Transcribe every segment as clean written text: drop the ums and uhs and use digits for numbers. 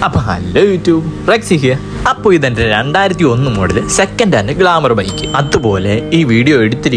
അപ്പോൾ hello YouTube Rexy here. അപ്പോൾ ഇതെൻ്റെ 2001 model second hand glamour bike. അതുപോലെ ഈ വീഡിയോ എഡിറ്റ്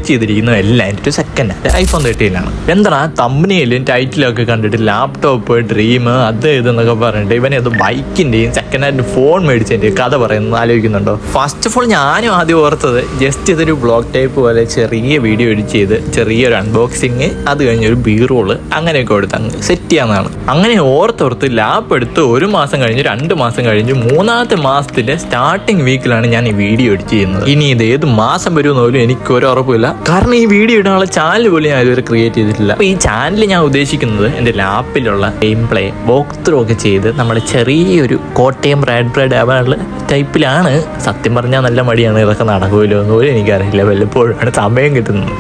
ചെയ്തിരിക്കുന്നു എല്ലാം എൻ്റെ ഒരു സെക്കൻഡ് ഹാൻഡ് iPhone 13 എന്താണ് തമ്പനെയിലും ടൈറ്റിലും ഒക്കെ കണ്ടിട്ട് ലാപ്ടോപ്പ് ഡ്രീം അത് ഇതെന്നൊക്കെ പറഞ്ഞിട്ട് ഇവനത് ബൈക്കിൻ്റെയും സെക്കൻഡ് ഹാൻഡ് ഫോൺ മേടിച്ചതിൻ്റെ കഥ പറയുന്നത് ആലോചിക്കുന്നുണ്ടോ? ഫസ്റ്റ് ഓഫ് ഓൾ ഞാനും ആദ്യം ഓർത്തത് ജസ്റ്റ് ഇതൊരു ബ്ലോഗ് ടൈപ്പ് പോലെ ചെറിയ വീഡിയോ എഡിറ്റ് ചെയ്ത് ചെറിയൊരു അൺബോക്സിങ്, അത് കഴിഞ്ഞൊരു ബി റോള് അങ്ങനെയൊക്കെ കൊടുത്ത് അങ്ങ് സെറ്റ് ചെയ്യാവുന്നതാണ്. അങ്ങനെ ഓർത്തോർത്ത് ലാപ്പ് എടുത്ത് 1 മാസം കഴിഞ്ഞ് 2 മാസം കഴിഞ്ഞ് 3ാമത്തെ മാസത്തിലെ സ്റ്റാർട്ടിങ് വീക്കിലാണ് ഞാൻ ഈ വീഡിയോ എഡിറ്റ് ചെയ്യുന്നത്. ഇനി ഇത് ഏത് മാസം വരുമെന്ന് പോലും എനിക്ക് ഒരു ഉറപ്പില്ല, കാരണം ഈ വീഡിയോ ഇടാനുള്ള ചാനൽ പോലും ഞാൻ ഇതുവരെ ക്രിയേറ്റ് ചെയ്തിട്ടില്ല. അപ്പോൾ ഈ ചാനൽ ഞാൻ ഉദ്ദേശിക്കുന്നത് എൻ്റെ ലാപ്പിലുള്ള ഗെയിം പ്ലേ വോക്ക് ത്രൂ ഒക്കെ ചെയ്ത് നമ്മുടെ ചെറിയൊരു കോട്ടയം റൈഡ് ആവാനുള്ള ടൈപ്പിലാണ്. സത്യം പറഞ്ഞാൽ നല്ല മടിയാണ്, ഇതൊക്കെ നടക്കുമല്ലോ എന്ന് പോലും എനിക്കറിയില്ല, വല്ലപ്പോഴാണ് സമയം കിട്ടുന്നത്.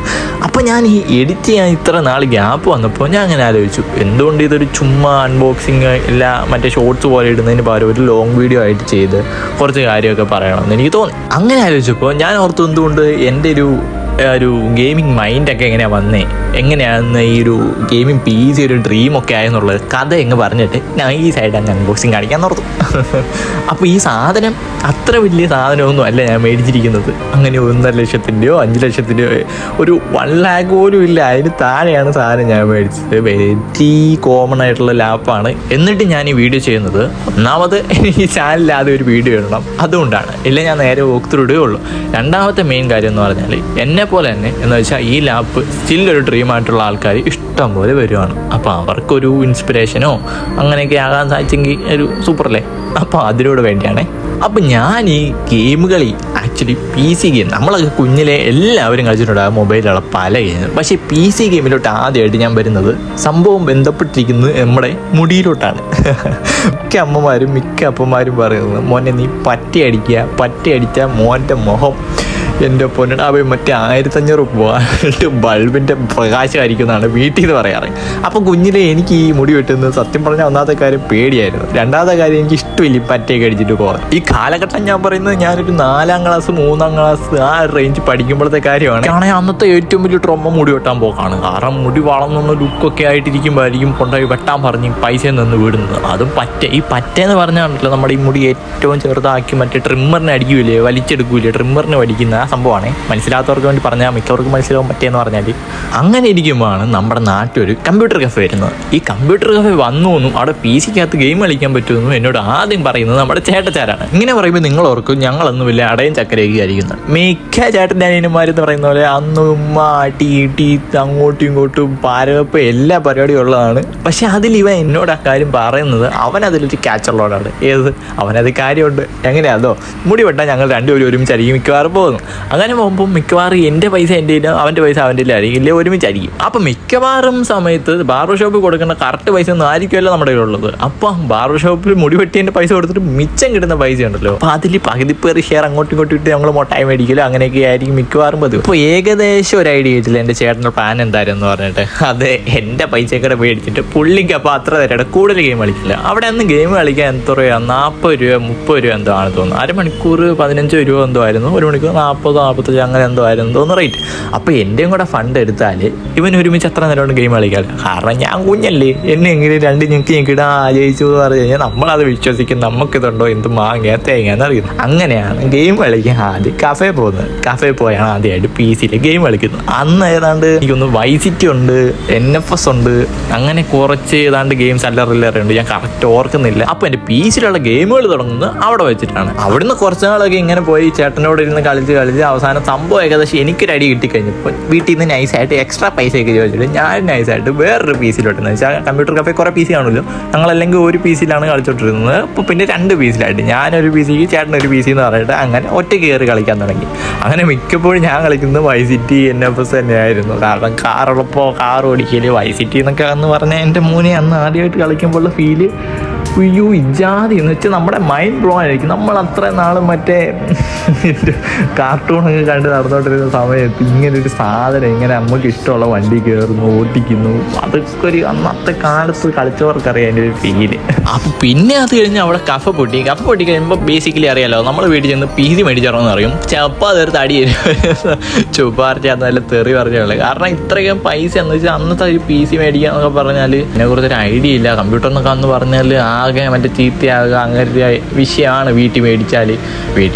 അപ്പോൾ ഞാൻ ഈ എഡിറ്റ് ചെയ്യാൻ ഇത്ര നാൾ ഗ്യാപ്പ് വന്നപ്പോൾ ഞാൻ അങ്ങനെ ആലോചിച്ചു, എന്തുകൊണ്ട് ഇതൊരു ചുമ്മാ അൺബോക്സിങ് ഇല്ല മറ്റേ ഷോർട്സ് പോലെ ഇടുന്നതിന് പകരം ഒരു ലോങ് വീഡിയോ ആയിട്ട് ചെയ്ത് കുറച്ച് കാര്യമൊക്കെ പറയണമെന്ന് എനിക്ക് തോന്നി. അങ്ങനെ ആലോചിച്ചപ്പോൾ ഞാൻ ഓർത്തു എന്തുകൊണ്ട് എൻ്റെ ഒരു ഗെയിമിങ് മൈൻഡൊക്കെ എങ്ങനെയാണെന്ന് ഈ ഒരു ഗെയിമിങ് PC ഒരു ഡ്രീമൊക്കെ ആയെന്നുള്ളത് കഥ എങ്ങ് പറഞ്ഞിട്ട് ഞാൻ ഈ സൈഡ് അങ്ങ് അൺബോക്സിങ് കാണിക്കാൻ ഓർത്തു. അപ്പോൾ ഈ സാധനം അത്ര വലിയ സാധനമൊന്നും അല്ല ഞാൻ മേടിച്ചിരിക്കുന്നത്. അങ്ങനെ 1.5 ലക്ഷത്തിൻ്റെയോ 5 ലക്ഷത്തിൻ്റെയോ ഒരു 1 lakh പോലും ഇല്ല, അതിന് താഴെയാണ് സാധനം ഞാൻ മേടിച്ചത്. വെരി കോമൺ ആയിട്ടുള്ള ലാപ്പാണ്. എന്നിട്ട് ഞാൻ ഈ വീഡിയോ ചെയ്യുന്നത് ഒന്നാമത് ഈ ചാനലിൽ ആദ്യം ഒരു വീഡിയോ ഇടണം, അതുകൊണ്ടാണ്. ഇല്ല ഞാൻ നേരെ വോക്ക് ത്രൂ ഇടുകയുള്ളൂ. രണ്ടാമത്തെ മെയിൻ കാര്യം എന്ന് പറഞ്ഞാൽ എന്നെ പോലെ തന്നെ എന്ന് വെച്ചാൽ ഈ ലാപ്പ് സ്റ്റില്ലൊരു ഡ്രീമായിട്ടുള്ള ആൾക്കാർ ഇഷ്ടം പോലെ വരുവാണ്. അപ്പോൾ അവർക്കൊരു ഇൻസ്പിറേഷനോ അങ്ങനെയൊക്കെ ആകാൻ സാധിച്ചെങ്കിൽ ഒരു സൂപ്പറല്ലേ. അപ്പോൾ അതിനോട് വേണ്ടിയാണേ. അപ്പം ഞാൻ ഈ ഗെയിം കളി ആക്ച്വലി PC ഗെയിം നമ്മളൊക്കെ കുഞ്ഞിലെ എല്ലാവരും കളിച്ചിട്ടുണ്ടാകും മൊബൈലുള്ള പല ഗെയിം. പക്ഷേ PC ഗെയിമിലോട്ട് ആദ്യമായിട്ട് ഞാൻ വരുന്നത് സംഭവം ബന്ധപ്പെട്ടിരിക്കുന്നത് നമ്മുടെ മുടിയിലോട്ടാണ്. മിക്ക അപ്പന്മാരും പറയുന്നത്, മോനെ നീ പറ്റി അടിച്ചാൽ മോൻ്റെ മുഖം എൻ്റെ പൊന്നടാവേ മറ്റേ 1500 രൂപ ബൾബിൻ്റെ പ്രകാശമായിരിക്കും എന്നാണ് വീട്ടിൽ നിന്ന് പറയാറ്. അപ്പോൾ കുഞ്ഞിലെ എനിക്ക് ഈ മുടി വെട്ടുന്നത് സത്യം പറഞ്ഞാൽ ഒന്നാമത്തെ കാര്യം പേടിയായിരുന്നു. രണ്ടാമത്തെ കാര്യം എനിക്ക് ഇഷ്ടമില്ല പറ്റയൊക്കെ അടിച്ചിട്ട് പോകാൻ. ഈ കാലഘട്ടം ഞാൻ പറയുന്നത് ഞാനൊരു 4ാം ക്ലാസ് 3ാം ക്ലാസ് ആ റേഞ്ച് പഠിക്കുമ്പോഴത്തെ കാര്യമാണ്. ആണെങ്കിൽ അന്നത്തെ ഏറ്റവും വലിയ ട്രോമ മുടി വെട്ടാൻ പോക്കാണ്. കാരണം മുടി വളർന്നൊന്ന് ലുക്കൊക്കെ ആയിട്ടിരിക്കുമ്പോഴായിരിക്കും കൊണ്ടുപോയി വെട്ടാൻ പറഞ്ഞ് പൈസ നിന്ന് വിടുന്നത്. അതും ഈ പറ്റേന്ന് പറഞ്ഞാണല്ലോ നമ്മുടെ ഈ മുടി ഏറ്റവും ചെറുതാക്കി മറ്റേ ട്രിമ്മറിനെ അടിക്കൂലേ, വലിച്ചെടുക്കൂലേ, ട്രിമ്മറിനെ വലിക്കുന്ന സംഭവമാണ്. മനസ്സിലാത്തവർക്ക് വേണ്ടി പറഞ്ഞാൽ മിക്കവർക്കും മനസ്സിലാവും പറ്റിയെന്ന് പറഞ്ഞാൽ. അങ്ങനെ ഇരിക്കുമ്പോഴാണ് നമ്മുടെ നാട്ടിൽ ഒരു കമ്പ്യൂട്ടർ കഫേ വരുന്നത്. ഈ കമ്പ്യൂട്ടർ കഫേ വന്നുവെന്നും അവിടെ PC-ക്കകത്ത് ഗെയിം കളിക്കാൻ പറ്റുമെന്നും എന്നോട് ആദ്യം പറയുന്നത് നമ്മുടെ ചേട്ടച്ചാരാണ്. ഇങ്ങനെ പറയുമ്പോൾ നിങ്ങൾ ഓർക്കും ഞങ്ങളൊന്നും വലിയ അടയും ചക്കരയൊക്കെ ആയിരിക്കുന്നത്. മിക്ക ചേട്ടൻ്റെ അനിയന്മാരെന്ന് പറയുന്ന പോലെ അന്ന് ഉമ്മ ടീ അങ്ങോട്ടും ഇങ്ങോട്ടും പാരവപ്പ് എല്ലാ പരിപാടിയും ഉള്ളതാണ്. പക്ഷെ അതിൽ ഇവൻ എന്നോട് ആ കാര്യം പറയുന്നത് അവനതിലൊരു ക്യാച്ചുള്ളതാണ്. അവനത് കാര്യമുണ്ട്. എങ്ങനെയാണോ മുടി വെട്ടാൻ ഞങ്ങൾ രണ്ടുപേരും ഒരുമിച്ചായിരിക്കും മിക്കവാറും പോകുന്നു. അങ്ങനെ പോകുമ്പോൾ മിക്കവാറും എൻ്റെ പൈസ എൻ്റെ അവൻ്റെ പൈസ അവൻ്റെ ആയിരിക്കും, ഇല്ലേ ഒരുമിച്ചായിരിക്കും. അപ്പം മിക്കവാറും സമയത്ത് ബാർബർ ഷോപ്പിൽ കൊടുക്കേണ്ട കറക്റ്റ് പൈസ ഒന്നും ആയിരിക്കുമല്ലോ നമ്മുടെ കയ്യിലുള്ളത്. അപ്പം ബാർബർ ഷോപ്പിൽ മുടി വെട്ടിയതിൻ്റെ പൈസ കൊടുത്തിട്ട് മിച്ചം കിട്ടുന്ന പൈസ ഉണ്ടല്ലോ, അപ്പോൾ അതിൽ പകുതി പേർ ഷെയർ അങ്ങോട്ടും ഇങ്ങോട്ടും ഇട്ട് ഞങ്ങൾ മൊട്ടായി മേടിക്കലോ അങ്ങനെയൊക്കെ ആയിരിക്കും മിക്കവാറും പതിവ്. അപ്പോൾ ഏകദേശം ഒരു ഐഡിയ ആയിട്ടില്ല എൻ്റെ ചേട്ടൻ്റെ പ്ലാൻ എന്തായിരുന്നു എന്ന് പറഞ്ഞിട്ട് അത് എൻ്റെ പൈസയൊക്കെ മേടിച്ചിട്ട് പുള്ളിക്ക് അപ്പോൾ അത്ര തരയുടെ കൂടുതൽ ഗെയിം കളിക്കില്ല. അവിടെ അന്ന് ഗെയിം കളിക്കാൻ എത്ര രൂപ 40 രൂപ 30 രൂപ എന്തോ ആണ് തോന്നുന്നു. അരമണിക്കൂർ 15 രൂപ എന്തോ ആയിരുന്നു, ഒരു മണിക്കൂർ 40-45 അങ്ങനെ എന്തോ ആയിരുന്നു തോന്നുന്നു റേറ്റ്. അപ്പോൾ എൻ്റെയും കൂടെ ഫണ്ട് എടുത്താൽ ഇവൻ ഒരുമിച്ച് എത്ര നേരം കൊണ്ട് ഗെയിം കളിക്കാം. കാരണം ഞാൻ കുഞ്ഞല്ലേ, എന്നെ എങ്കിലും 2 ഞെക്കിടാ ജയിച്ചു എന്ന് പറഞ്ഞു കഴിഞ്ഞാൽ നമ്മളത് വിശ്വസിക്കും. നമുക്കിതുണ്ടോ എന്ത് മാങ്ങ തേങ്ങയെന്ന് അറിയുന്നു. അങ്ങനെയാണ് ഗെയിം കളിക്കാൻ ആദ്യം കഫേ പോകുന്നത്. കഫേ പോയാണ് ആദ്യമായിട്ട് PC-യിൽ ഗെയിം കളിക്കുന്നത്. അന്ന് ഏതാണ്ട് എനിക്കൊന്ന് വൈസിറ്റി ഉണ്ട്, NFS ഉണ്ട്, അങ്ങനെ കുറച്ച് ഏതാണ്ട് ഗെയിംസ് അല്ലറ ഉണ്ട്, ഞാൻ കറക്റ്റ് ഓർക്കുന്നില്ല. അപ്പോൾ എൻ്റെ PC-യിലുള്ള ഗെയിമുകൾ തുടങ്ങുന്നത് അവിടെ വെച്ചിട്ടാണ്. അവിടുന്ന് കുറച്ച് നാളൊക്കെ ഇങ്ങനെ പോയി ചേട്ടനോട് ഇരുന്ന് കളിച്ച് അവസാനം സംഭവം ഏകദേശം എനിക്കൊരു അടി കിട്ടിക്കഴിഞ്ഞപ്പോൾ വീട്ടിൽ നിന്ന് നൈസായിട്ട് എക്സ്ട്രാ പൈസയൊക്കെ ചോദിച്ചിട്ട് ഞാൻ നൈസായിട്ട് വേറൊരു PC-ലോട്ടെന്ന് വെച്ചാൽ കമ്പ്യൂട്ടർ കഫേ കുറേ PC കാണുമല്ലോ, ഞങ്ങളല്ലെങ്കിൽ ഒരു PC-ലാണ് കളിച്ചോണ്ടിരുന്നത്. അപ്പോൾ പിന്നെ 2 PC-ലായിട്ട് ഞാനൊരു PC-ക്ക് ചേട്ടനൊരു PC എന്ന് പറഞ്ഞിട്ട് അങ്ങനെ ഒറ്റ കയറി കളിക്കാൻ തുടങ്ങി. അങ്ങനെ മിക്കപ്പോഴും ഞാൻ കളിക്കുന്നത് വൈസിറ്റി NFS തന്നെയായിരുന്നു. കാരണം കാറുള്ളപ്പോൾ കാർ ഓടിക്കല് വൈസിറ്റി എന്നൊക്കെ എന്ന് പറഞ്ഞാൽ എൻ്റെ മോനെ അന്ന് ആദ്യമായിട്ട് കളിക്കുമ്പോഴുള്ള ഫീല് അയ്യോ ഇജാതി എന്ന് വെച്ചാൽ നമ്മുടെ മൈൻഡ് ബ്ലോ ആയിരിക്കും. നമ്മൾ അത്ര നാളും മറ്റേ കാർട്ടൂണൊക്കെ കണ്ട് നടന്നുകൊണ്ടിരുന്ന സമയത്ത് ഇങ്ങനൊരു സാധനം ഇങ്ങനെ നമുക്ക് ഇഷ്ടമുള്ള വണ്ടി കയറുന്നു ഓട്ടിക്കുന്നു, അതൊക്കെ ഒരു അന്നത്തെ കാലത്ത് കളിച്ചവർക്കറിയാം എൻ്റെ ഒരു ഫീല്. അപ്പം പിന്നെ അത് കഴിഞ്ഞ് അവിടെ കഫ പൊട്ടി കഴിയുമ്പോൾ ബേസിക്കലി അറിയാലോ, നമ്മൾ വീട്ടിൽ ചെന്ന് PC മേടിച്ചിറങ്ങുമെന്ന് അറിയും. ചപ്പാ തീർത്ത് അടി ചുപ്പാർച്ച നല്ല തെറി പറഞ്ഞുള്ളത്. കാരണം ഇത്രയും പൈസ എന്ന് വെച്ചാൽ അന്നത്തെ ഒരു PC മേടിക്കുക എന്നൊക്കെ പറഞ്ഞാൽ അതിനെക്കുറിച്ചൊരു ഐഡിയ ഇല്ല. കമ്പ്യൂട്ടർ എന്നൊക്കെ അന്ന് പറഞ്ഞാൽ ആകെ മറ്റേ ചീത്തയാകുക അങ്ങനത്തെ വിഷയമാണ് വീട്ടിൽ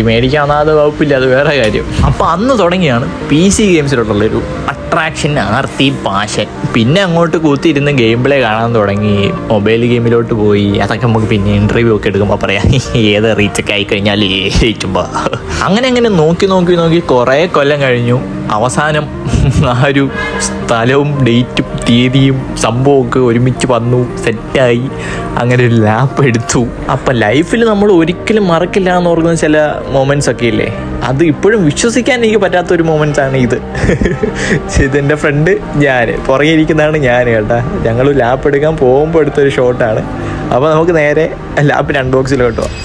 മേടിക്കാമെന്നത് വകുപ്പില്ല, അത് വേറെ കാര്യം. അപ്പോൾ അന്ന് തുടങ്ങിയാണ് PC ഗെയിംസിലോട്ടുള്ളൊരു അട്രാക്ഷൻ, ആർത്തി, പാഷൻ. പിന്നെ അങ്ങോട്ട് കൂത്തിയിരുന്ന് ഗെയിം പ്ലേ കാണാൻ തുടങ്ങി, മൊബൈൽ ഗെയിമിലോട്ട് പോയി. അതൊക്കെ നമുക്ക് പിന്നെ ഇൻ്റർവ്യൂ ഒക്കെ എടുക്കുമ്പോൾ പറയാം, ഏത് റീച്ചൊക്കെ ആയിക്കഴിഞ്ഞാൽ ജയിക്കുമ്പോൾ. അങ്ങനെ നോക്കി കുറേ കൊല്ലം കഴിഞ്ഞു. അവസാനം ആ ഒരു സ്ഥലവും ഡേറ്റും തീയതിയും സംഭവമൊക്കെ ഒരുമിച്ച് വന്നു, സെറ്റായി. അങ്ങനെ ഒരു ലാപ്പ് എടുത്തു. അപ്പം ലൈഫിൽ നമ്മൾ ഒരിക്കലും മറക്കില്ല എന്ന് ഓർക്കുന്ന ചില മൊമെൻറ്റ്സ് ഒക്കെ ഇല്ലേ, അത് ഇപ്പോഴും വിശ്വസിക്കാൻ എനിക്ക് പറ്റാത്തൊരു മൊമെൻറ്റ്സ് ആണ് ഇത്. ഇതെൻ്റെ ഫ്രണ്ട് ഞാൻ, പുറകെ ഇരിക്കുന്നതാണ് ഞാൻ കേട്ടാ. ഞങ്ങൾ ലാപ്പ് എടുക്കാൻ പോകുമ്പോൾ എടുത്തൊരു ഷോട്ടാണ്. അപ്പോൾ നമുക്ക് നേരെ ലാപ്പിൻ്റെ അൺബോക്സിലോട്ട് പോകാം.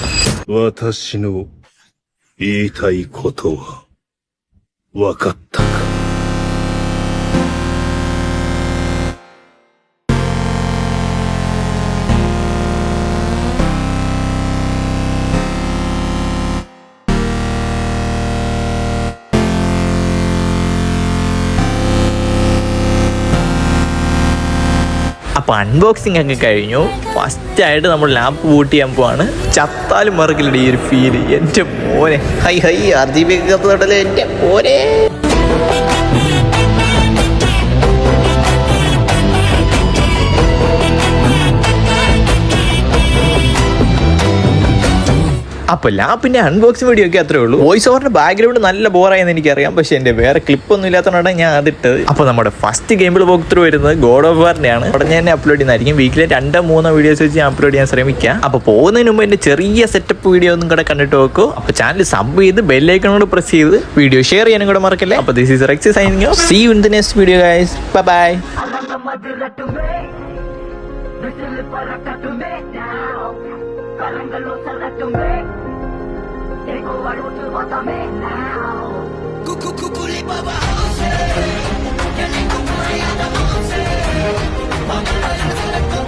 അപ്പോൾ അൺബോക്സിങ് ഒക്കെ കഴിഞ്ഞു. ഫസ്റ്റായിട്ട് നമ്മൾ ലാപ്പ് ബൂട്ട് ചെയ്യാൻ പോവാണ്. ചത്താലും മറക്കില്ലടി ഈ ഒരു ഫീല്. എൻ്റെ മോനെ, ഹൈ RGB കത്തുതട്ടല്ലേ എൻ്റെ മോനെ. അപ്പോൾ ലാപ്പിൻ്റെ അൺബോക്സിങ് വീഡിയോ ഒക്കെ അത്രേ ഉള്ളൂ. വോയിസ് ഓവറിൻ്റെ ബാക്ക്ഗ്രൗണ്ട് നല്ല ബോറായെന്ന് എനിക്കറിയാം, പക്ഷേ എൻ്റെ വേറെ ക്ലിപ്പൊന്നും ഇല്ലാത്തതുകൊണ്ടാണ് ഞാൻ അതിട്ടത്. അപ്പോൾ നമ്മുടെ ഫസ്റ്റ് ഗെയിമിൽ വോക്ക് ത്രൂ വരുന്നത് ഗോഡ് ഓഫ് വാറിൻ്റെയാണ്. ഉടനെ തന്നെ അപ്ലോഡ് ചെയ്യുന്നതായിരിക്കും. വീക്കിലെ 2-3 വീഡിയോസ് വെച്ച് ഞാൻ അപ്ലോഡ് ചെയ്യാൻ ശ്രമിക്കാം. അപ്പോൾ പോകുന്നതിന് മുമ്പ് എൻ്റെ ചെറിയ സെറ്റപ്പ് വീഡിയോ ഒന്നും കൂടെ കണ്ടിട്ട് നോക്കൂ. അപ്പോൾ ചാനൽ സബ് ചെയ്ത് ബെല്ലൈക്കണോട് പ്രസ് ചെയ്ത് വീഡിയോ ഷെയർ ചെയ്യാനും കൂടെ മറക്കല്ലേ. അപ്പോൾ this is Rexy signing off. See you in the next video guys. Bye. Kulipa bahose, ya ni kumaya da monse, mama la